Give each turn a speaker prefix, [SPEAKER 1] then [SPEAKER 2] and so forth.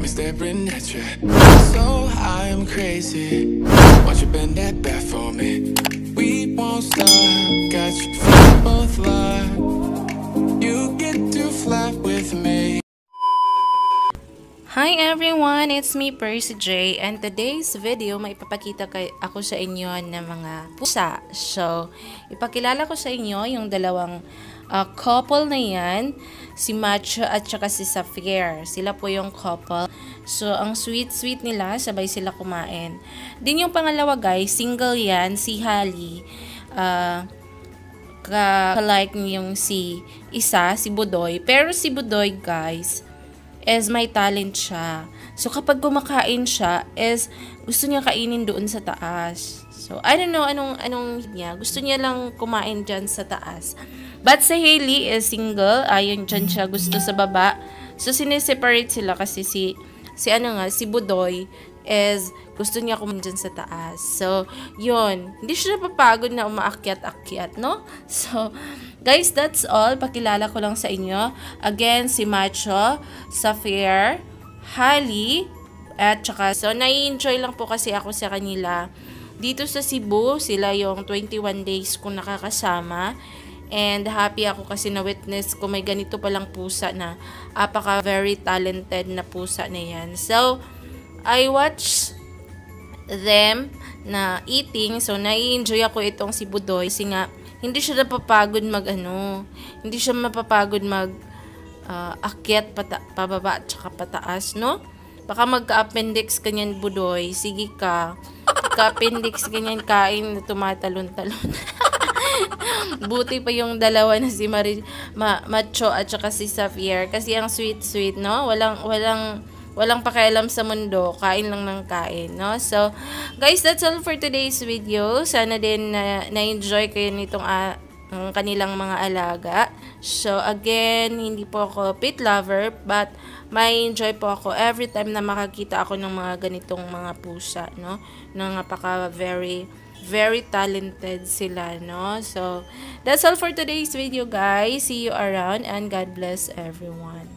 [SPEAKER 1] me staring at you. So I'm crazy. Won't you bend that back for me? We won't stop. Got you feeling both love. You get to fly with me.
[SPEAKER 2] Hi everyone, it's me Percy J, and today's video may ipapakita ako sa inyo ng mga pusa. So, ipakilala ko sa inyo yung dalawang couple na yan, si Macho at saka si Sapphire. Sila po yung couple. So, ang sweet nila, sabay sila kumain. Din yung pangalawa guys, single yan, si Hali. Ka-like yung si Budoy. Pero si Budoy guys, is may talent siya. So, kapag kumakain siya, is gusto niya kainin doon sa taas. So, I don't know anong niya. Gusto niya lang kumain dyan sa taas. But si Hailey is single. Ayun, dyan siya gusto sa baba. So, sineseparate sila kasi si Budoy is gusto niya kumain dyan sa taas. So, yun. Hindi siya napapagod na umaakyat-akyat, no? So, guys, that's all. Pakilala ko lang sa inyo. Again, si Macho, Sapphire, Hali, at saka, so, nai-enjoy lang po kasi ako sa kanila. Dito sa Cebu, sila yung 21 days kong nakakasama. And happy ako kasi na-witness ko may ganito palang pusa na very talented na pusa na yan. So, I watch them na eating. So, nai-enjoy ako itong si Budoy kasi nga, hindi siya napapagod hindi siya mapapagod akyat, pababa, at saka pataas, no? Baka magka-appendix kanyan, Budoy. Sige ka. Magka-appendix kanyan, kain na tumatalon-talon. Buti pa yung dalawa na si Macho at saka si Sapphire. Kasi ang sweet, no? Walang pakialam sa mundo. Kain lang ng kain, no? So, guys, that's all for today's video. Sana din na-enjoy kayo nitong kanilang mga alaga. So, again, hindi po ako pet lover, but may enjoy po ako every time na makakita ako ng mga ganitong mga pusa, no? Na very talented sila, no? So, that's all for today's video, guys. See you around and God bless everyone.